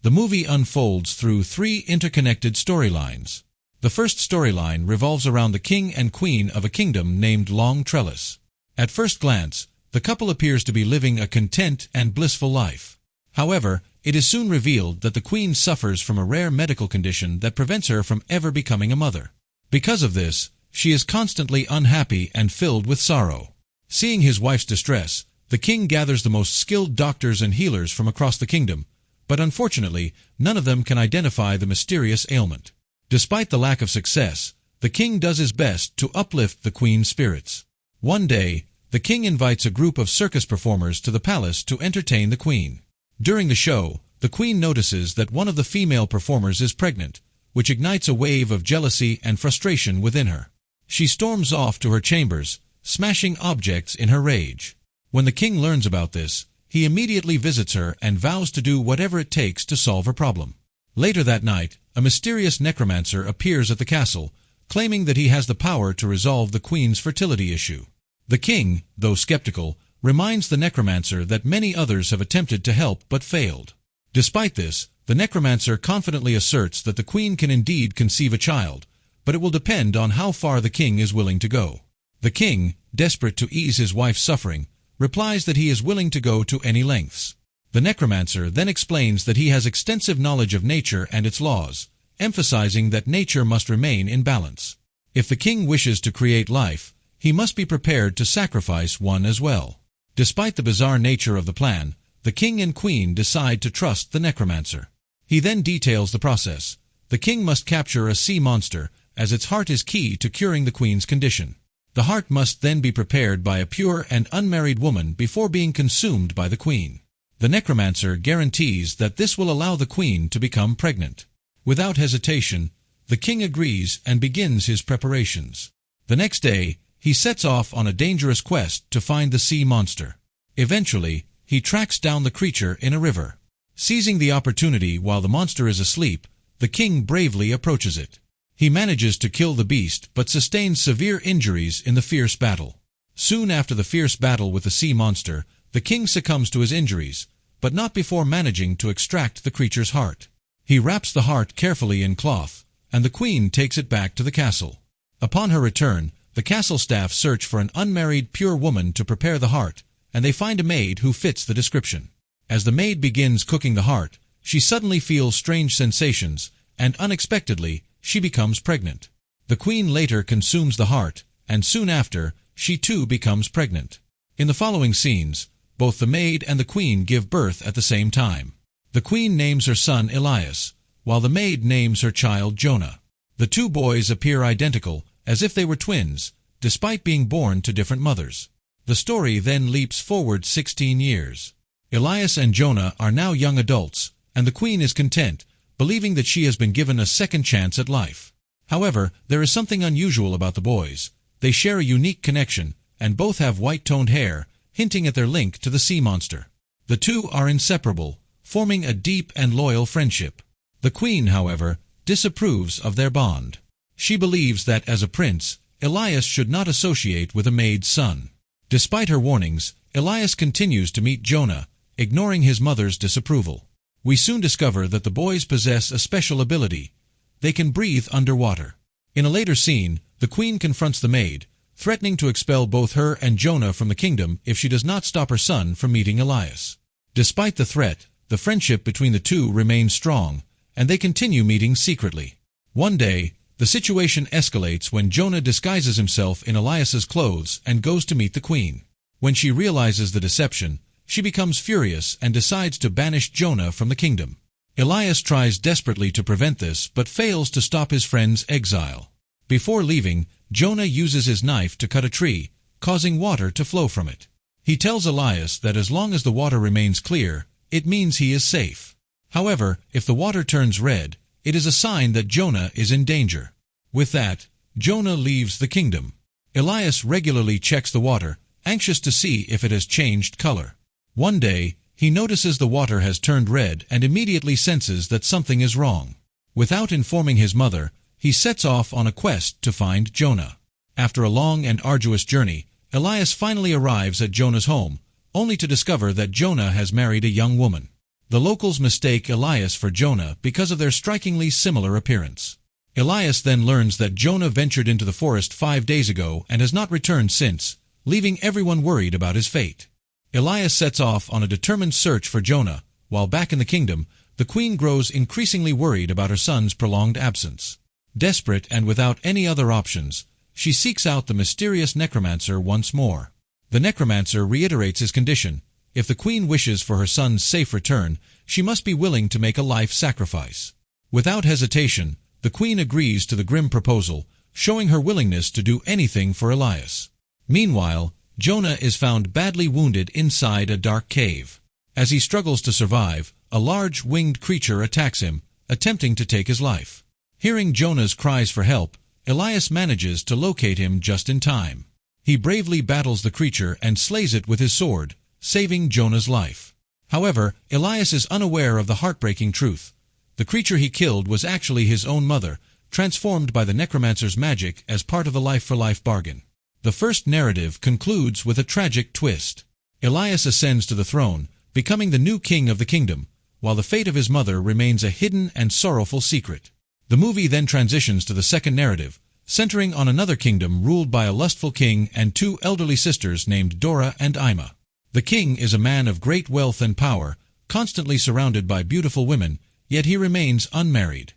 The movie unfolds through three interconnected storylines. The first storyline revolves around the king and queen of a kingdom named Long Trellis. At first glance, the couple appears to be living a content and blissful life. However, it is soon revealed that the queen suffers from a rare medical condition that prevents her from ever becoming a mother. Because of this, she is constantly unhappy and filled with sorrow. Seeing his wife's distress, the king gathers the most skilled doctors and healers from across the kingdom, but unfortunately, none of them can identify the mysterious ailment. Despite the lack of success, the king does his best to uplift the queen's spirits. One day, the king invites a group of circus performers to the palace to entertain the queen. During the show, the queen notices that one of the female performers is pregnant, which ignites a wave of jealousy and frustration within her. She storms off to her chambers, smashing objects in her rage. When the king learns about this, he immediately visits her and vows to do whatever it takes to solve her problem. Later that night, a mysterious necromancer appears at the castle, claiming that he has the power to resolve the queen's fertility issue. The king, though skeptical, reminds the necromancer that many others have attempted to help but failed. Despite this, the necromancer confidently asserts that the queen can indeed conceive a child, but it will depend on how far the king is willing to go. The king, desperate to ease his wife's suffering, replies that he is willing to go to any lengths. The necromancer then explains that he has extensive knowledge of nature and its laws, emphasizing that nature must remain in balance. If the king wishes to create life, he must be prepared to sacrifice one as well. Despite the bizarre nature of the plan, the king and queen decide to trust the necromancer. He then details the process. The king must capture a sea monster, as its heart is key to curing the queen's condition. The heart must then be prepared by a pure and unmarried woman before being consumed by the queen. The necromancer guarantees that this will allow the queen to become pregnant. Without hesitation, the king agrees and begins his preparations. The next day, he sets off on a dangerous quest to find the sea monster. Eventually, he tracks down the creature in a river. Seizing the opportunity while the monster is asleep, the king bravely approaches it. He manages to kill the beast but sustains severe injuries in the fierce battle. Soon after the fierce battle with the sea monster, the king succumbs to his injuries, but not before managing to extract the creature's heart. He wraps the heart carefully in cloth, and the queen takes it back to the castle. Upon her return, the castle staff search for an unmarried pure woman to prepare the heart, and they find a maid who fits the description. As the maid begins cooking the heart, she suddenly feels strange sensations, and unexpectedly, she becomes pregnant. The queen later consumes the heart, and soon after, she too becomes pregnant. In the following scenes, both the maid and the queen give birth at the same time. The queen names her son Elias, while the maid names her child Jonah. The two boys appear identical, as if they were twins, despite being born to different mothers. The story then leaps forward 16 years. Elias and Jonah are now young adults, and the queen is content, believing that she has been given a second chance at life. However, there is something unusual about the boys. They share a unique connection, and both have white-toned hair, hinting at their link to the sea monster. The two are inseparable, forming a deep and loyal friendship. The queen, however, disapproves of their bond. She believes that, as a prince, Elias should not associate with a maid's son. Despite her warnings, Elias continues to meet Jonah, ignoring his mother's disapproval. We soon discover that the boys possess a special ability. They can breathe underwater. In a later scene, the queen confronts the maid, threatening to expel both her and Jonah from the kingdom if she does not stop her son from meeting Elias. Despite the threat, the friendship between the two remains strong, and they continue meeting secretly. One day, the situation escalates when Jonah disguises himself in Elias's clothes and goes to meet the queen. When she realizes the deception, she becomes furious and decides to banish Jonah from the kingdom. Elias tries desperately to prevent this but fails to stop his friend's exile. Before leaving, Jonah uses his knife to cut a tree, causing water to flow from it. He tells Elias that as long as the water remains clear, it means he is safe. However, if the water turns red, it is a sign that Jonah is in danger. With that, Jonah leaves the kingdom. Elias regularly checks the water, anxious to see if it has changed color. One day, he notices the water has turned red and immediately senses that something is wrong. Without informing his mother, he sets off on a quest to find Jonah. After a long and arduous journey, Elias finally arrives at Jonah's home, only to discover that Jonah has married a young woman. The locals mistake Elias for Jonah because of their strikingly similar appearance. Elias then learns that Jonah ventured into the forest 5 days ago and has not returned since, leaving everyone worried about his fate. Elias sets off on a determined search for Jonah. While back in the kingdom, the queen grows increasingly worried about her son's prolonged absence. Desperate and without any other options, she seeks out the mysterious necromancer once more. The necromancer reiterates his condition. If the queen wishes for her son's safe return, she must be willing to make a life sacrifice. Without hesitation, the queen agrees to the grim proposal, showing her willingness to do anything for Elias. Meanwhile, Jonah is found badly wounded inside a dark cave. As he struggles to survive, a large winged creature attacks him, attempting to take his life. Hearing Jonah's cries for help, Elias manages to locate him just in time. He bravely battles the creature and slays it with his sword, saving Jonah's life. However, Elias is unaware of the heartbreaking truth. The creature he killed was actually his own mother, transformed by the necromancer's magic as part of the life-for-life bargain. The first narrative concludes with a tragic twist. Elias ascends to the throne, becoming the new king of the kingdom, while the fate of his mother remains a hidden and sorrowful secret. The movie then transitions to the second narrative, centering on another kingdom ruled by a lustful king and 2 elderly sisters named Dora and Ima. The king is a man of great wealth and power, constantly surrounded by beautiful women, yet he remains unmarried.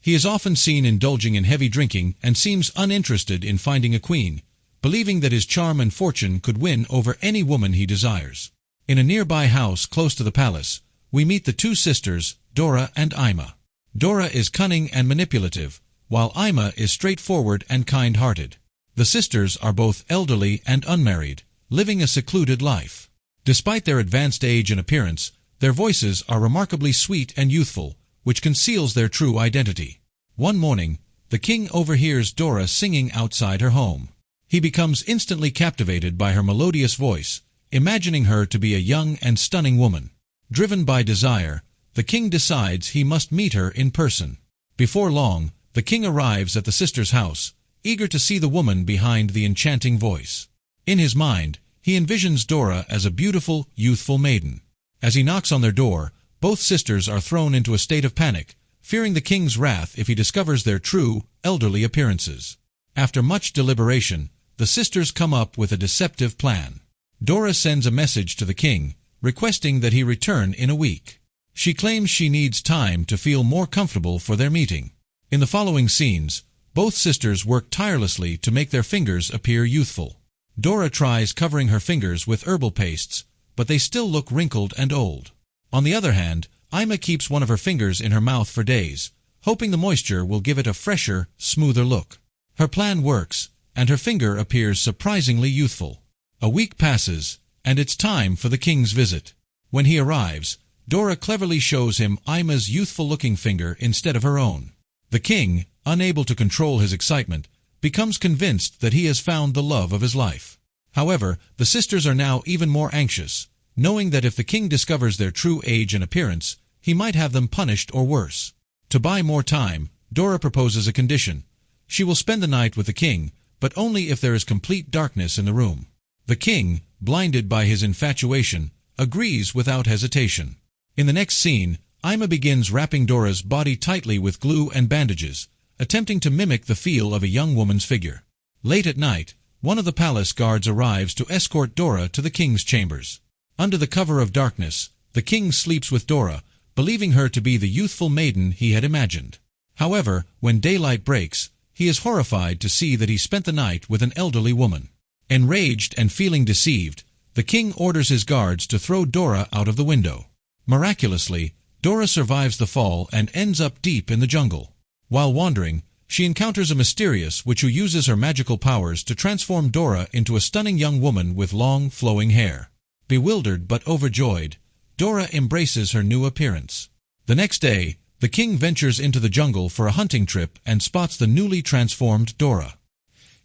He is often seen indulging in heavy drinking and seems uninterested in finding a queen, believing that his charm and fortune could win over any woman he desires. In a nearby house close to the palace, we meet the 2 sisters, Dora and Ima. Dora is cunning and manipulative, while Ima is straightforward and kind-hearted. The sisters are both elderly and unmarried, living a secluded life. Despite their advanced age and appearance, their voices are remarkably sweet and youthful, which conceals their true identity. One morning, the king overhears Dora singing outside her home. He becomes instantly captivated by her melodious voice, imagining her to be a young and stunning woman. Driven by desire, the king decides he must meet her in person. Before long, the king arrives at the sisters' house, eager to see the woman behind the enchanting voice. In his mind, he envisions Dora as a beautiful, youthful maiden. As he knocks on their door, both sisters are thrown into a state of panic, fearing the king's wrath if he discovers their true, elderly appearances. After much deliberation, the sisters come up with a deceptive plan. Dora sends a message to the king, requesting that he return in a week. She claims she needs time to feel more comfortable for their meeting. In the following scenes, both sisters work tirelessly to make their fingers appear youthful. Dora tries covering her fingers with herbal pastes, but they still look wrinkled and old. On the other hand, Ima keeps one of her fingers in her mouth for days, hoping the moisture will give it a fresher, smoother look. Her plan works, and her finger appears surprisingly youthful. A week passes, and it's time for the king's visit. When he arrives, Dora cleverly shows him Ima's youthful-looking finger instead of her own. The king, unable to control his excitement, becomes convinced that he has found the love of his life. However, the sisters are now even more anxious, knowing that if the king discovers their true age and appearance, he might have them punished or worse. To buy more time, Dora proposes a condition. She will spend the night with the king, but only if there is complete darkness in the room. The king, blinded by his infatuation, agrees without hesitation. In the next scene, Ima begins wrapping Dora's body tightly with glue and bandages, attempting to mimic the feel of a young woman's figure. Late at night, one of the palace guards arrives to escort Dora to the king's chambers. Under the cover of darkness, the king sleeps with Dora, believing her to be the youthful maiden he had imagined. However, when daylight breaks, he is horrified to see that he spent the night with an elderly woman. Enraged and feeling deceived, the king orders his guards to throw Dora out of the window. Miraculously, Dora survives the fall and ends up deep in the jungle. While wandering, she encounters a mysterious witch who uses her magical powers to transform Dora into a stunning young woman with long, flowing hair. Bewildered but overjoyed, Dora embraces her new appearance. The next day, the king ventures into the jungle for a hunting trip and spots the newly transformed Dora.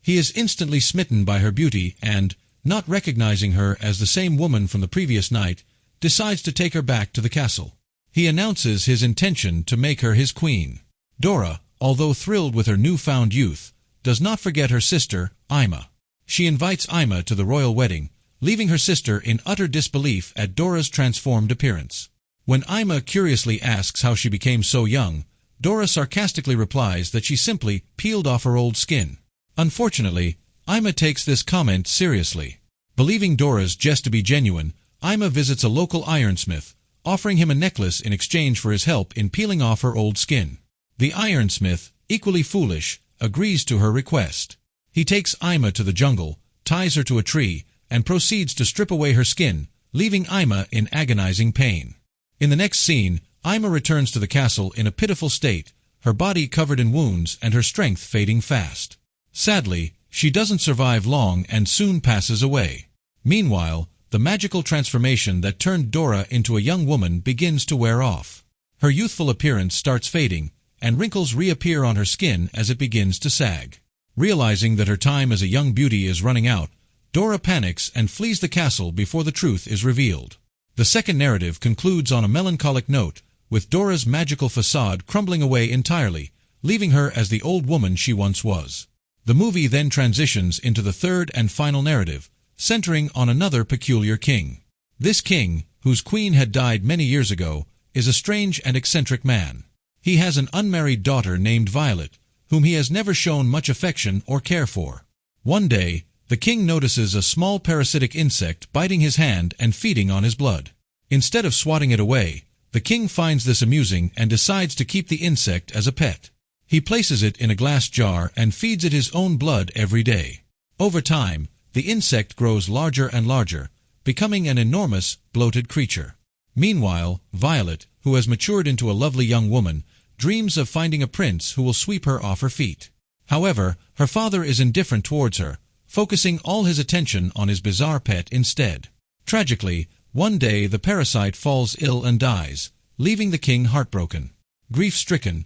He is instantly smitten by her beauty and, not recognizing her as the same woman from the previous night, decides to take her back to the castle. He announces his intention to make her his queen. Dora, although thrilled with her newfound youth, does not forget her sister, Ima. She invites Ima to the royal wedding, leaving her sister in utter disbelief at Dora's transformed appearance. When Ima curiously asks how she became so young, Dora sarcastically replies that she simply peeled off her old skin. Unfortunately, Ima takes this comment seriously. Believing Dora's jest to be genuine, Ima visits a local ironsmith, offering him a necklace in exchange for his help in peeling off her old skin. The ironsmith, equally foolish, agrees to her request. He takes Ima to the jungle, ties her to a tree, and proceeds to strip away her skin, leaving Ima in agonizing pain. In the next scene, Ima returns to the castle in a pitiful state, her body covered in wounds and her strength fading fast. Sadly, she doesn't survive long and soon passes away. Meanwhile, the magical transformation that turned Dora into a young woman begins to wear off. Her youthful appearance starts fading, and wrinkles reappear on her skin as it begins to sag. Realizing that her time as a young beauty is running out, Dora panics and flees the castle before the truth is revealed. The second narrative concludes on a melancholic note, with Dora's magical facade crumbling away entirely, leaving her as the old woman she once was. The movie then transitions into the third and final narrative, centering on another peculiar king. This king, whose queen had died many years ago, is a strange and eccentric man. He has an unmarried daughter named Violet, whom he has never shown much affection or care for. One day, the king notices a small parasitic insect biting his hand and feeding on his blood. Instead of swatting it away, the king finds this amusing and decides to keep the insect as a pet. He places it in a glass jar and feeds it his own blood every day. Over time, the insect grows larger and larger, becoming an enormous, bloated creature. Meanwhile, Violet, who has matured into a lovely young woman, dreams of finding a prince who will sweep her off her feet. However, her father is indifferent towards her, focusing all his attention on his bizarre pet instead. Tragically, one day the parasite falls ill and dies, leaving the king heartbroken. Grief-stricken,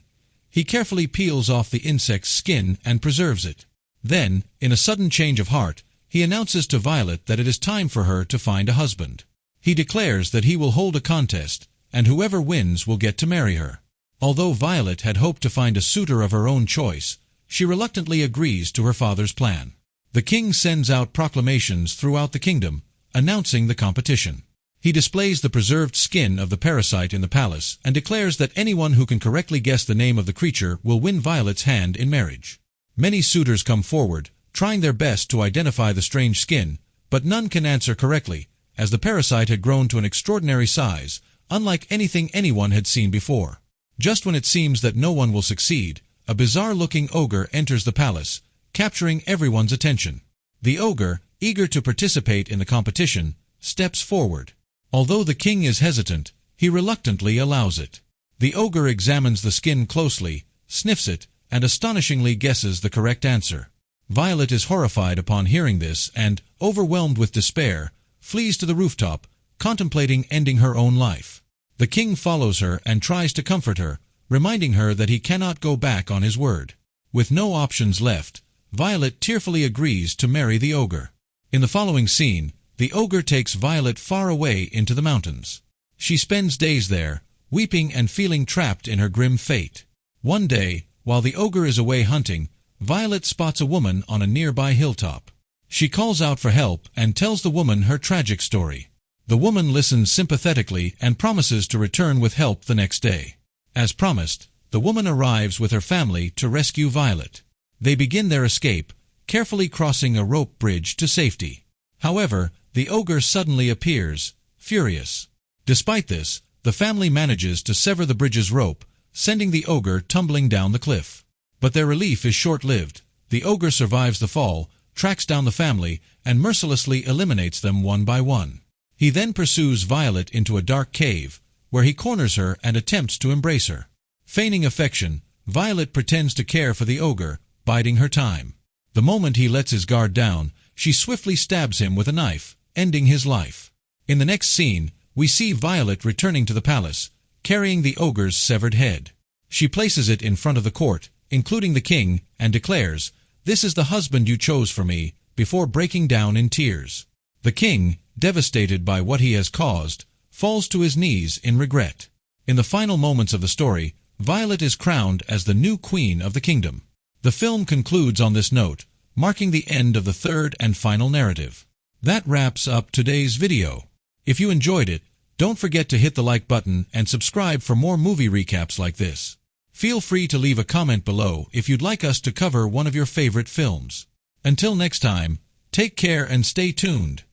he carefully peels off the insect's skin and preserves it. Then, in a sudden change of heart, he announces to Violet that it is time for her to find a husband. He declares that he will hold a contest, and whoever wins will get to marry her. Although Violet had hoped to find a suitor of her own choice, she reluctantly agrees to her father's plan. The king sends out proclamations throughout the kingdom, announcing the competition. He displays the preserved skin of the parasite in the palace and declares that anyone who can correctly guess the name of the creature will win Violet's hand in marriage. Many suitors come forward, trying their best to identify the strange skin, but none can answer correctly, as the parasite had grown to an extraordinary size, unlike anything anyone had seen before. Just when it seems that no one will succeed, a bizarre-looking ogre enters the palace, capturing everyone's attention. The ogre, eager to participate in the competition, steps forward. Although the king is hesitant, he reluctantly allows it. The ogre examines the skin closely, sniffs it, and astonishingly guesses the correct answer. Violet is horrified upon hearing this and, overwhelmed with despair, flees to the rooftop, contemplating ending her own life. The king follows her and tries to comfort her, reminding her that he cannot go back on his word. With no options left, Violet tearfully agrees to marry the ogre. In the following scene, the ogre takes Violet far away into the mountains. She spends days there, weeping and feeling trapped in her grim fate. One day, while the ogre is away hunting, Violet spots a woman on a nearby hilltop. She calls out for help and tells the woman her tragic story. The woman listens sympathetically and promises to return with help the next day. As promised, the woman arrives with her family to rescue Violet. They begin their escape, carefully crossing a rope bridge to safety. However, the ogre suddenly appears, furious. Despite this, the family manages to sever the bridge's rope, sending the ogre tumbling down the cliff. But their relief is short-lived. The ogre survives the fall, tracks down the family, and mercilessly eliminates them one by one. He then pursues Violet into a dark cave, where he corners her and attempts to embrace her. Feigning affection, Violet pretends to care for the ogre, biding her time. The moment he lets his guard down, she swiftly stabs him with a knife, ending his life. In the next scene, we see Violet returning to the palace, carrying the ogre's severed head. She places it in front of the court, including the king, and declares, "This is the husband you chose for me," before breaking down in tears. The king, devastated by what he has caused, falls to his knees in regret. In the final moments of the story, Violet is crowned as the new queen of the kingdom. The film concludes on this note, marking the end of the third and final narrative. That wraps up today's video. If you enjoyed it, Don't forget to hit the like button and subscribe for more movie recaps like this. Feel free to leave a comment below if you'd like us to cover one of your favorite films. Until next time, take care and stay tuned.